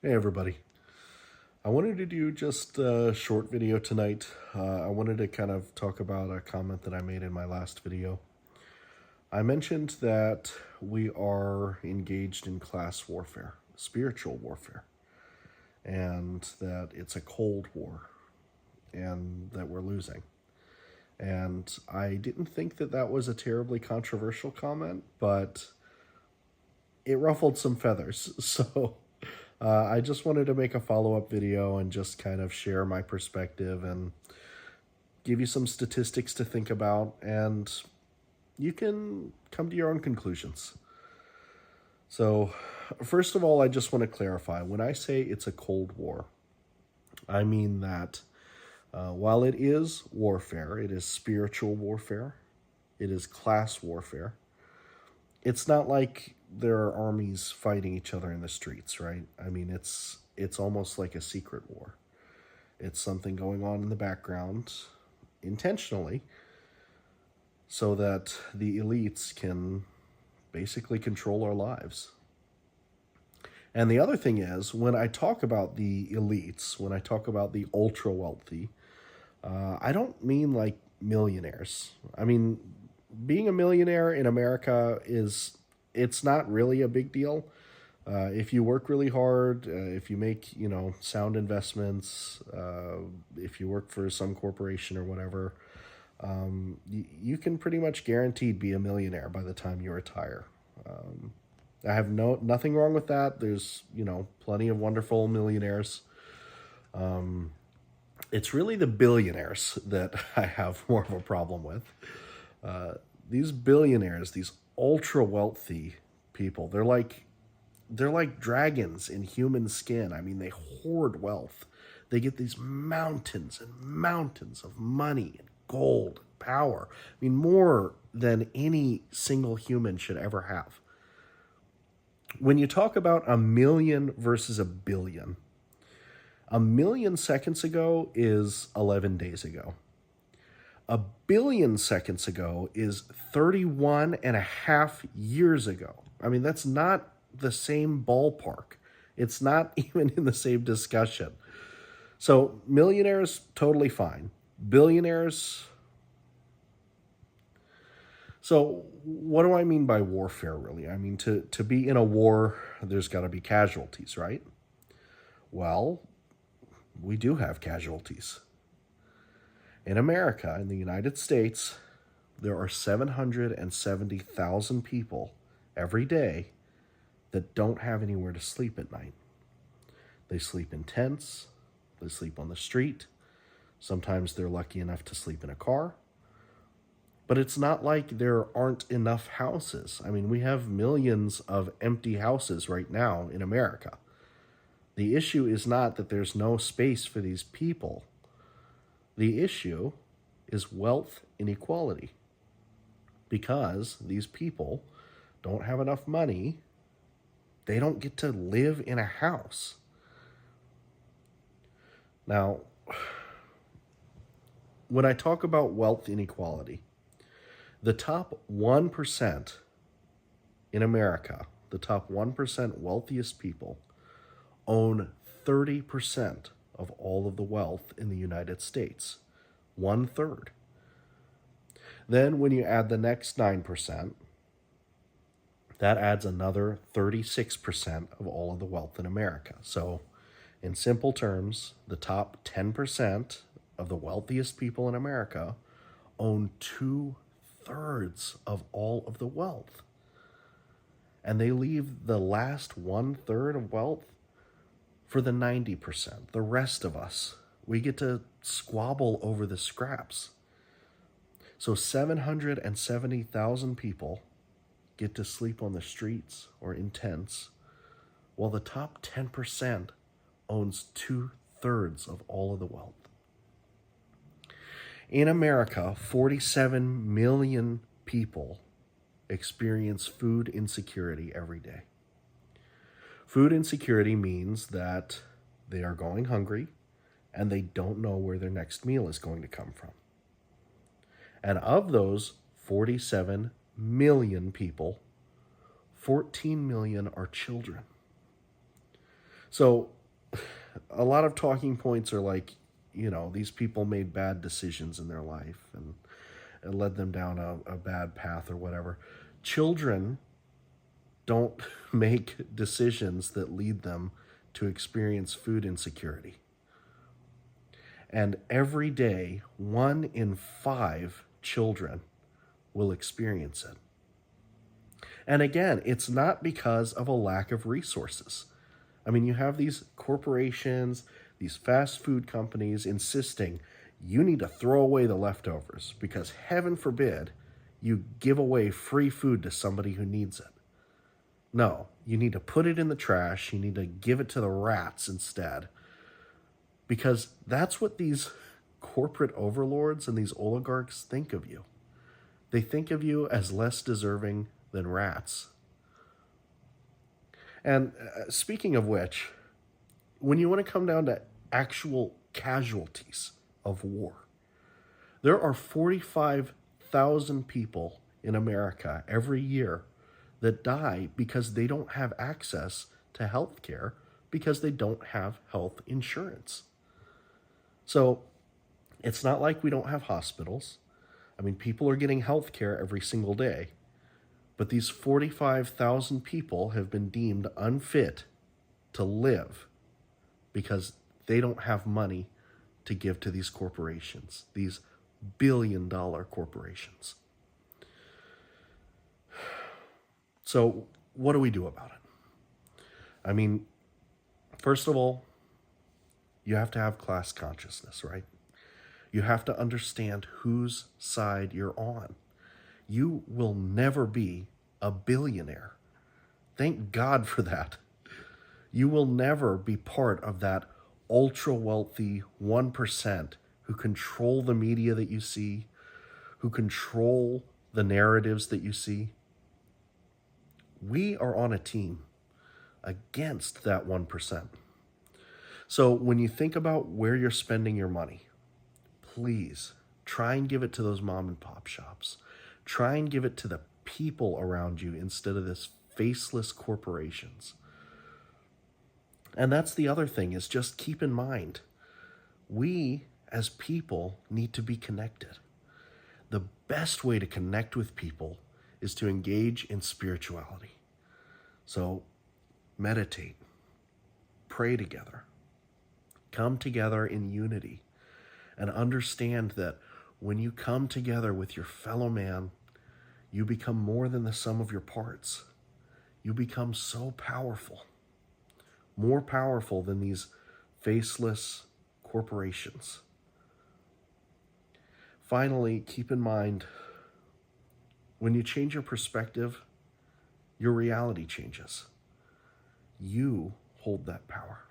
Hey everybody. I wanted to do just a short video tonight. I wanted to kind of talk about a comment that I made in my last video. I mentioned that we are engaged in class warfare, spiritual warfare, and that it's a cold war and that we're losing. And I didn't think that that was a terribly controversial comment, but it ruffled some feathers. So I just wanted to make a follow-up video and just kind of share my perspective and give you some statistics to think about, and you can come to your own conclusions. So, first of all, I just want to clarify, when I say it's a Cold War, I mean that while it is warfare, it is spiritual warfare, it is class warfare, it's not like there are armies fighting each other in the streets, right? I mean, it's almost like a secret war. It's something going on in the background intentionally so that the elites can basically control our lives. And the other thing is, when I talk about the elites, when I talk about the ultra wealthy, I don't mean like millionaires. I mean, being a millionaire in America it's not really a big deal. If you work really hard, if you make, sound investments, if you work for some corporation or whatever, you can pretty much guaranteed be a millionaire by the time you retire. I have nothing wrong with that. There's, plenty of wonderful millionaires. It's really the billionaires that I have more of a problem with. These billionaires, these ultra wealthy people, they're like dragons in human skin. I mean, they hoard wealth. They get these mountains and mountains of money and gold and power. I mean, more than any single human should ever have. When you talk about a million versus a million seconds ago is 11 days ago. A billion seconds ago is 31 and a half years ago. I mean, that's not the same ballpark. It's not even in the same discussion. So, millionaires, totally fine. Billionaires. So, what do I mean by warfare, really? I mean, to be in a war, there's got to be casualties, right? Well, we do have casualties. In America, in the United States, there are 770,000 people every day that don't have anywhere to sleep at night. They sleep in tents, they sleep on the street, sometimes they're lucky enough to sleep in a car. But it's not like there aren't enough houses. I mean, we have millions of empty houses right now in America. The issue is not that there's no space for these people. The issue is wealth inequality, because these people don't have enough money. They don't get to live in a house. Now, when I talk about wealth inequality, the top 1% in America, the top 1% wealthiest people, own 30% of all of the wealth in the United States. 1/3. Then when you add the next 9%, that adds another 36% of all of the wealth in America. So, in simple terms, the top 10% of the wealthiest people in America own 2/3 of all of the wealth. And they leave the last 1/3 of wealth for the 90%, the rest of us. We get to squabble over the scraps. So 770,000 people get to sleep on the streets or in tents, while the top 10% owns 2/3 of all of the wealth. In America, 47 million people experience food insecurity every day. Food insecurity means that they are going hungry and they don't know where their next meal is going to come from. And of those 47 million people, 14 million are children. So a lot of talking points are like, these people made bad decisions in their life and it led them down a bad path or whatever. Children don't make decisions that lead them to experience food insecurity. And every day, 1 in 5 children will experience it. And again, it's not because of a lack of resources. I mean, you have these corporations, these fast food companies insisting you need to throw away the leftovers because heaven forbid you give away free food to somebody who needs it. No, you need to put it in the trash. You need to give it to the rats instead. Because that's what these corporate overlords and these oligarchs think of you. They think of you as less deserving than rats. And speaking of which, when you want to come down to actual casualties of war, there are 45,000 people in America every year that die because they don't have access to health care because they don't have health insurance. So it's not like we don't have hospitals. I mean, people are getting health care every single day. But these 45,000 people have been deemed unfit to live because they don't have money to give to these corporations, these billion-dollar corporations. So what do we do about it? I mean, first of all, you have to have class consciousness, right? You have to understand whose side you're on. You will never be a billionaire. Thank God for that. You will never be part of that ultra-wealthy 1% who control the media that you see, who control the narratives that you see. We are on a team against that 1%. So when you think about where you're spending your money, please try and give it to those mom and pop shops. Try and give it to the people around you instead of this faceless corporations. And that's the other thing, is just keep in mind, we as people need to be connected. The best way to connect with people is to engage in spirituality. So meditate, pray together, come together in unity, and understand that when you come together with your fellow man, you become more than the sum of your parts. You become so powerful, more powerful than these faceless corporations. Finally, keep in mind, when you change your perspective, your reality changes. You hold that power.